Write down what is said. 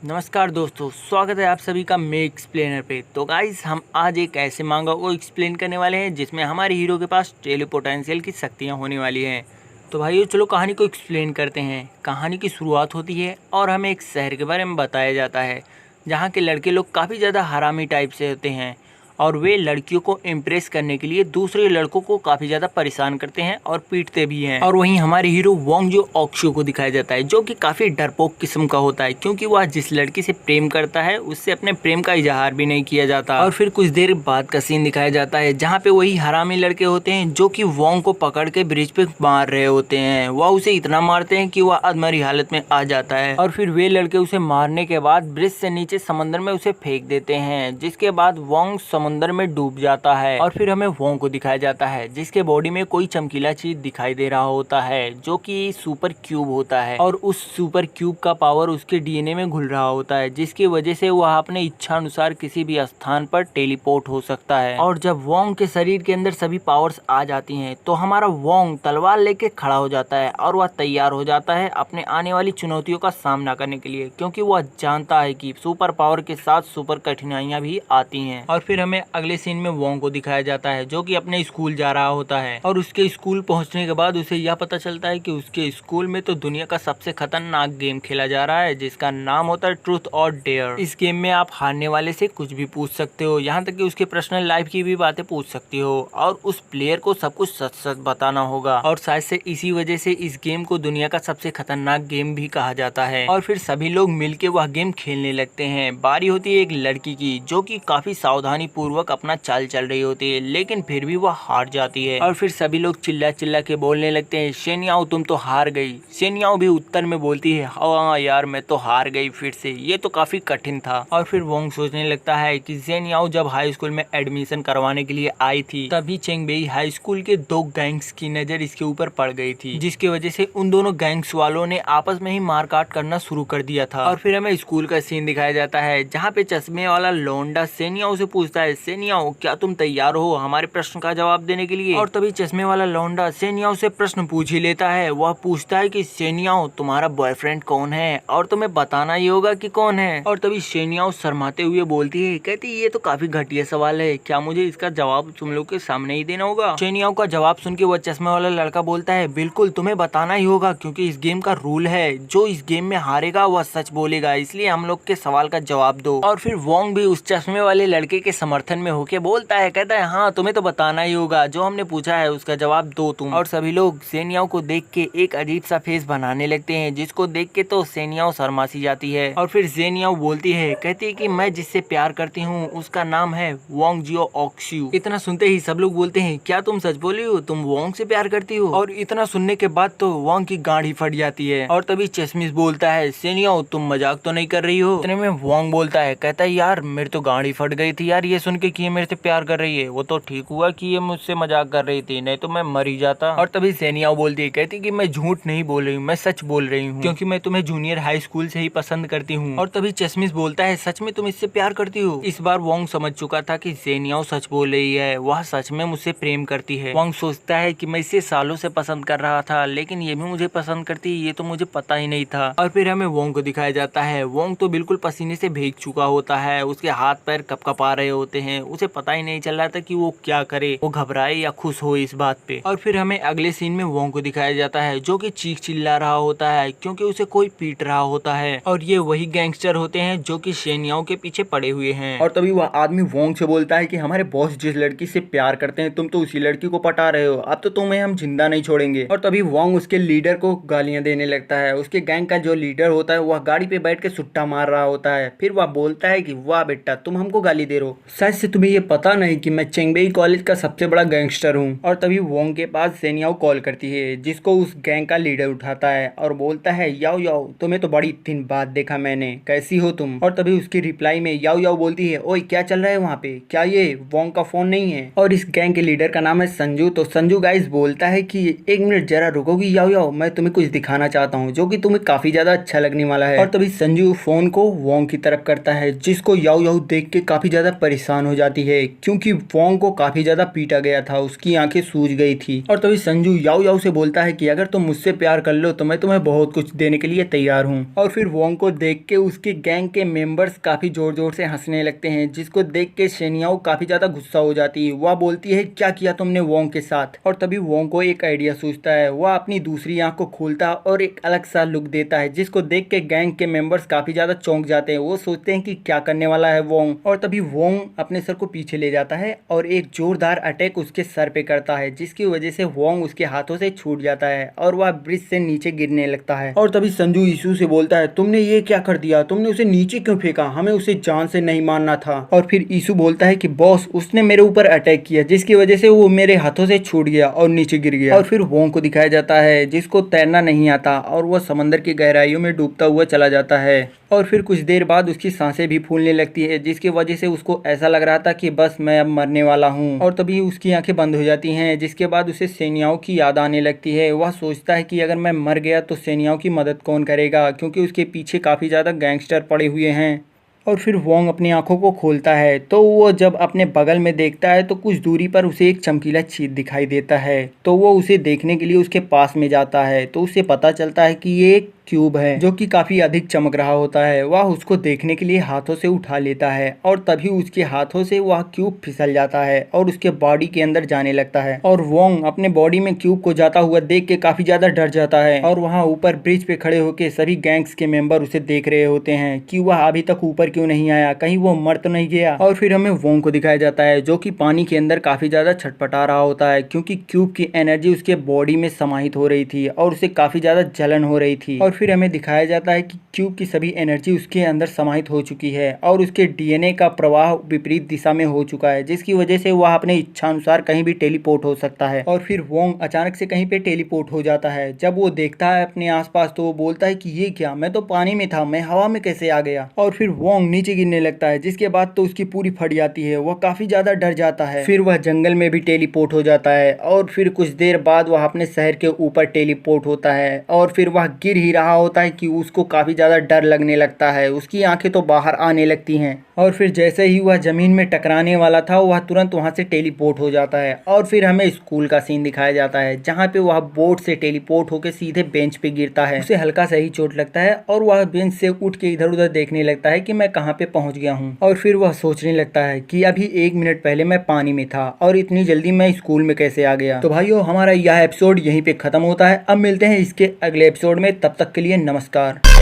नमस्कार दोस्तों, स्वागत है आप सभी का मे एक्सप्लेनर पे। तो गाइस, हम आज एक ऐसे मांगा को एक्सप्लेन करने वाले हैं जिसमें हमारे हीरो के पास टेलीपोटेंशियल की शक्तियां होने वाली हैं। तो भाइयों, चलो कहानी को एक्सप्लेन करते हैं। कहानी की शुरुआत होती है और हमें एक शहर के बारे में बताया जाता है जहाँ के लड़के लोग काफ़ी ज़्यादा हरामी टाइप से होते हैं और वे लड़कियों को इम्प्रेस करने के लिए दूसरे लड़कों को काफ़ी ज़्यादा परेशान करते हैं और पीटते भी हैं। और वहीं हमारे हीरो वोंग जो ऑक्शियो को दिखाया जाता है, जो कि काफ़ी डरपोक किस्म का होता है, क्योंकि वह जिस लड़की से प्रेम करता है उससे अपने प्रेम का इजहार भी नहीं किया जाता। और फिर कुछ देर बाद का सीन दिखाया जाता है जहाँ पे वही हरामी लड़के होते हैं जो कि वोंग को पकड़ के ब्रिज पे मार रहे होते हैं। वह उसे इतना मारते हैं कि वह अधमरी हालत में आ जाता है और फिर वे लड़के उसे मारने के बाद ब्रिज से नीचे समंदर में उसे फेंक देते हैं, जिसके बाद वोंग समुद्र में डूब जाता है। और फिर हमें वोंग को दिखाया जाता है जिसके बॉडी में कोई चमकीला चीज दिखाई दे रहा होता है जो कि सुपर क्यूब होता है और उस सुपर क्यूब का पावर उसके डीएनए में घुल रहा होता है, जिसकी वजह से वह अपने इच्छा अनुसार किसी भी स्थान पर टेलीपोर्ट हो सकता है। और जब वोंग के शरीर के अंदर सभी पावर्स आ जाती हैं तो हमारा वोंग तलवार लेके खड़ा हो जाता है और वह तैयार हो जाता है अपने आने वाली चुनौतियों का सामना करने के लिए, क्योंकि वह जानता है कि सुपर पावर के साथ सुपर कठिनाइयां भी आती हैं। और फिर हमें अगले सीन में वोंग को दिखाया जाता है जो कि अपने स्कूल जा रहा होता है और उसके स्कूल पहुंचने के बाद उसे यह पता चलता है कि उसके स्कूल में तो दुनिया का सबसे खतरनाक गेम खेला जा रहा है जिसका नाम होता है ट्रूथ और डेयर। इस गेम में आप हारने वाले से कुछ भी पूछ सकते हो, यहाँ तक कि उसके पर्सनल लाइफ की भी बातें पूछ सकती हो और उस प्लेयर को सब कुछ सच सच बताना होगा। और शायद से इसी वजह से इस गेम को दुनिया का सबसे खतरनाक गेम भी कहा जाता है। और फिर सभी लोग मिलके वह गेम खेलने लगते हैं। बारी होती है एक लड़की की जो कि काफी सावधानी पूर्वक अपना चाल चल रही होती है, लेकिन फिर भी वह हार जाती है। और फिर सभी लोग चिल्ला चिल्ला के बोलने लगते हैं, शेनियाओ तुम तो हार गई। शेनियाओ भी उत्तर में बोलती है, हाँ यार मैं तो हार गई फिर से, ये तो काफी कठिन था। और फिर वोंग सोचने लगता है कि शेनियाओ जब हाई स्कूल में एडमिशन करवाने के लिए आई थी तभी चेंगबेई हाई स्कूल के दो गैंग्स की नजर इसके ऊपर पड़ गई थी, जिसकी वजह से उन दोनों गैंग्स वालों ने आपस में ही मारकाट करना शुरू कर दिया था। और फिर हमें स्कूल का सीन दिखाया जाता है जहाँ पे चश्मे वाला लोंडा शेनियाओ से पूछता है, शेनियाओ क्या तुम तैयार हो हमारे प्रश्न का जवाब देने के लिए। और तभी चश्मे वाला लौंडा शेनियाओ से प्रश्न पूछ ही लेता है। वह पूछता है कि शेनियाओ तुम्हारा बॉयफ्रेंड कौन है और तुम्हें बताना ही होगा कि कौन है। और तभी शेनियाओ शर्माते हुए बोलती है, कहती ये तो काफी घटिया सवाल है, क्या मुझे इसका जवाब तुम लोग के सामने ही देना होगा। शेनियाओ का जवाब सुन के वह चश्मे वाला लड़का बोलता है, बिल्कुल तुम्हें बताना ही होगा क्योंकि इस गेम का रूल है, जो इस गेम में हारेगा वह सच बोलेगा, इसलिए हम लोग के सवाल का जवाब दो। और फिर वोंग भी उस चश्मे वाले लड़के के समर्थन में होके बोलता है, कहता है हाँ तुम्हें तो बताना ही होगा, जो हमने पूछा है उसका जवाब दो तुम। और सभी लोग शेनियाओ को देख के एक अजीब सा फेस बनाने लगते हैं, जिसको देख के तो शेनियाओ शर्मा सी जाती है। और फिर शेनियाओ बोलती है, कहती है कि मैं जिससे प्यार करती हूँ उसका नाम है वोंग जियो ऑक्शियो। इतना सुनते ही सब लोग बोलते हैं, क्या तुम सच बोली हो, तुम वोंग से प्यार करती हो। और इतना सुनने के बाद तो वोंग की गांड ही फट जाती है। और तभी चश्मिश बोलता है, शेनियाओ तुम मजाक तो नहीं कर रही हो। इतने में वोंग बोलता है, कहता है यार मेरी तो गांड ही फट गई थी यार ये सुन के कि ये मेरे से प्यार कर रही है, वो तो ठीक हुआ कि ये मुझसे मजाक कर रही थी, नहीं तो मैं मर ही जाता। और तभी शेनियाओ बोलती है, कहती कि मैं झूठ नहीं बोल रही हूँ, मैं सच बोल रही हूँ क्योंकि मैं तुम्हें जूनियर हाई स्कूल से ही पसंद करती हूँ। और तभी चश्मिश बोलता है, सच में तुम इससे प्यार करती हो। इस बार वोंग समझ चुका था कि शेनियाओ सच बोल रही है, वह सच में मुझसे प्रेम करती है। वोंग सोचता है कि मैं इसे सालों से पसंद कर रहा था, लेकिन ये भी मुझे पसंद करती है, ये तो मुझे पता ही नहीं था। और फिर हमें वोंग को दिखाया जाता है। वोंग तो बिल्कुल पसीने से भीग चुका होता है, उसके हाथ पैर कपकपा रहे होते हैं, उसे पता ही नहीं चल रहा था कि वो क्या करे, वो घबराए या खुश हो इस बात पे। और फिर हमें अगले सीन में वोंग को दिखाया जाता है जो कि चीख चिल्ला रहा होता है क्योंकि उसे कोई पीट रहा होता है। और ये वही गैंगस्टर होते हैं जो कि शेनियाओ के पीछे पड़े हुए हैं। और तभी वह आदमी वोंग से बोलता है कि हमारे बॉस जिस लड़की से प्यार करते हैं तुम तो उसी लड़की को पटा रहे हो, अब तो तुम्हें हम जिंदा नहीं छोड़ेंगे। और तभी वोंग उसके लीडर को गालियां देने लगता है। उसके गैंग का जो लीडर होता है वह गाड़ी पे बैठ के सुट्टा मार रहा होता है। फिर वह बोलता है कि वाह बेटा तुम हमको गाली दे रहे हो, शायद से तुम्हें ये पता नहीं कि मैं चेंगबेई कॉलेज का सबसे बड़ा गैंगस्टर हूँ। और तभी वोंग के पास शेनियाओ कॉल करती है जिसको उस गैंग का लीडर उठाता है और बोलता है, याओ याओ तुम्हें तो बड़ी दिन बाद देखा मैंने, कैसी हो तुम। और तभी उसकी रिप्लाई में याओ याओ बोलती है, ओए क्या चल रहा है वहाँ पे, क्या ये वोंग का फोन नहीं है। और इस गैंग के लीडर का नाम है संजू। तो संजू गाइस बोलता है कि एक मिनट जरा रुकोगी याओ याओ, मैं तुम्हें कुछ दिखाना चाहता हूँ जो कि तुम्हें काफी ज्यादा अच्छा लगने वाला है। और तभी संजू फोन को वोंग की तरफ करता है जिसको याओ याओ देख के काफी ज्यादा परेशान आसान हो जाती है क्योंकि वोंग को काफी ज्यादा पीटा गया था, उसकी आंखें सूज गई थी। और तभी संजू याओ याओ से बोलता है कि अगर तुम मुझसे प्यार कर लो तो मैं तुम्हें बहुत कुछ देने के लिए तैयार हूँ। और फिर वोंग को देख के उसके गैंग के मेंबर्स काफी जोर जोर से हंसने लगते हैं, जिसको देख के शेनियाओ काफी ज्यादा गुस्सा हो जाती है। वह बोलती है क्या किया तुमने वोंग के साथ। और तभी वोंग को एक आइडिया सूझता है, वह अपनी दूसरी आंख को खोलता है और एक अलग सा लुक देता है, जिसको देख के गैंग के मेंबर्स काफी ज्यादा चौंक जाते हैं। वो सोचते हैं कि क्या करने वाला है वोंग। और तभी वोंग अपने सर को पीछे ले जाता है और एक जोरदार अटैक उसके सर पे करता है, जिसकी वजह से वोंग उसके हाथों से छूट जाता है और वह ब्रिज से नीचे गिरने लगता है। और तभी संजू यीशु से बोलता है तुमने ये क्या कर दिया, तुमने उसे नीचे क्यों फेंका, हमें उसे जान से नहीं मारना था। और फिर यीशु बोलता है कि बॉस उसने मेरे ऊपर अटैक किया, जिसकी वजह से वो मेरे हाथों से छूट गया और नीचे गिर गया। और फिर वोंग को दिखाया जाता है जिसको तैरना नहीं आता और वह समंदर की गहराइयों में डूबता हुआ चला जाता है। और फिर कुछ देर बाद उसकी सांसें भी फूलने लगती है, जिसकी वजह से उसको ऐसा लग रहा था कि बस मैं अब मरने वाला हूँ। और तभी उसकी आंखें बंद हो जाती हैं, जिसके बाद उसे सेनियाओं की याद आने लगती है। वह सोचता है कि अगर मैं मर गया तो सेनियाओं की मदद कौन करेगा, क्योंकि उसके पीछे काफ़ी ज़्यादा गैंगस्टर पड़े हुए हैं। और फिर वोंग अपनी आंखों को खोलता है तो वो जब अपने बगल में देखता है तो कुछ दूरी पर उसे एक चमकीला चीज दिखाई देता है। तो वो उसे देखने के लिए उसके पास में जाता है तो उसे पता चलता है कि ये एक क्यूब है जो कि काफी अधिक चमक रहा होता है। वह उसको देखने के लिए हाथों से उठा लेता है और तभी उसके हाथों से वह क्यूब फिसल जाता है और उसके बॉडी के अंदर जाने लगता है। और वोंग अपने बॉडी में क्यूब को जाता हुआ देख के काफी ज्यादा डर जाता है। और वहाँ ऊपर ब्रिज पे खड़े होकर सभी गैंग्स के मेंबर उसे देख रहे होते हैं कि वह अभी तक ऊपर क्यों नहीं आया, कहीं वो मर तो नहीं गया। और फिर हमें वोंग को दिखाया जाता है जो कि पानी के अंदर काफी ज्यादा छटपटा रहा होता है, क्योंकि क्यूब की एनर्जी उसके बॉडी में समाहित हो रही थी और उसे काफी ज्यादा जलन हो रही थी। और फिर हमें दिखाया जाता है कि क्यूब की सभी एनर्जी उसके अंदर समाहित हो चुकी है और उसके डीएनए का प्रवाह विपरीत दिशा में हो चुका है, जिसकी वजह से वह अपने इच्छानुसार कहीं भी टेलीपोर्ट हो सकता है। और फिर वोंग अचानक से कहीं पे टेलीपोर्ट हो जाता है। जब वो देखता है अपने आसपास तो वो बोलता है कि ये क्या, मैं तो पानी में था, मैं हवा में कैसे आ गया। और फिर वोंग नीचे गिरने लगता है, जिसके बाद तो उसकी पूरी फट जाती है, वह काफी ज्यादा डर जाता है। फिर वह जंगल में भी टेलीपोर्ट हो जाता है और फिर कुछ देर बाद वह अपने शहर के ऊपर टेलीपोर्ट होता है। और फिर वह गिर ही रहा होता है कि उसको काफी ज्यादा डर लगने लगता है, उसकी आंखें तो बाहर आने लगती हैं। और फिर जैसे ही वह जमीन में टकराने वाला था वह तुरंत वहां से टेलीपोर्ट हो जाता है। और फिर हमें स्कूल का सीन दिखाया जाता है जहां पे वह बोर्ड से टेलीपोर्ट होकर सीधे बेंच पे गिरता है। उसे हल्का सा ही चोट लगता है और वह बेंच से उठ के इधर उधर देखने लगता है कि मैं कहाँ पे पहुंच गया हूँ। और फिर वह सोचने लगता है कि अभी 1 मिनट पहले मैं पानी में था और इतनी जल्दी मैं स्कूल में कैसे आ गया। तो भाइयों हमारा यह एपिसोड यहीं पे खत्म होता है। अब मिलते हैं इसके अगले एपिसोड में, तब तक के लिए नमस्कार।